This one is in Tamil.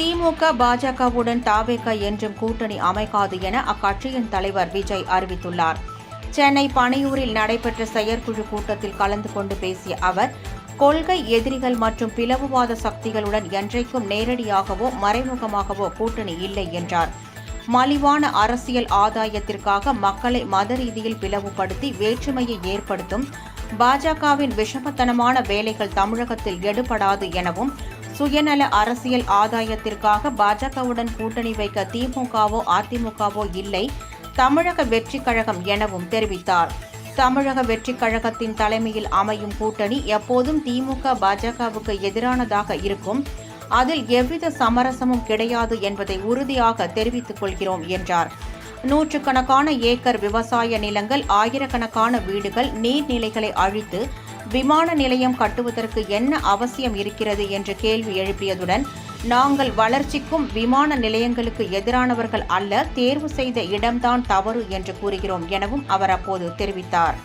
திமுக பாஜகவுடன் தாவேக என்றும் கூட்டணி அமைக்காது என அக்கட்சியின் தலைவர் விஜய் அறிவித்துள்ளார். சென்னை பனையூரில் நடைபெற்ற செயற்குழு கூட்டத்தில் கலந்து கொண்டு பேசிய அவர், கொள்கை எதிரிகள் மற்றும் பிளவுவாத சக்திகளுடன் என்றைக்கும் நேரடியாகவோ மறைமுகமாகவோ கூட்டணி இல்லை என்றார். மலிவான அரசியல் ஆதாயத்திற்காக மக்களை மத ரீதியில் பிளவுபடுத்தி வேற்றுமையை ஏற்படுத்தும் பாஜகவின் விஷமத்தனமான வேலைகள் தமிழகத்தில் எடுபடாது எனவும், சுயநல அரசியல் ஆதாயத்திற்காக பாஜகவுடன் கூட்டணி வைக்க திமுகவோ அதிமுகவோ இல்லை, தமிழக வெற்றிக் கழகம் எனவும் தெரிவித்தார். தமிழக வெற்றிக் கழகத்தின் தலைமையில் அமையும் கூட்டணி எப்போதும் திமுக பாஜகவுக்கு எதிரானதாக இருக்கும், அதில் எவ்வித சமரசமும் கிடையாது என்பதை உறுதியாக தெரிவித்துக் கொள்கிறோம் என்றார். நூற்றுக்கணக்கான ஏக்கர் விவசாய நிலங்கள், ஆயிரக்கணக்கான வீடுகள், நீர்நிலைகளை அழித்து விமான நிலையம் கட்டுவதற்கு என்ன அவசியம் இருக்கிறது என்று கேள்வி எழுப்பியதுடன், நாங்கள் வளர்ச்சிக்கும் விமான நிலையங்களுக்கு எதிரானவர்கள் அல்ல, தேர்வு செய்த இடம்தான் தவறு என்று கூறுகிறோம் எனவும் அவர் அப்போது தெரிவித்தார்.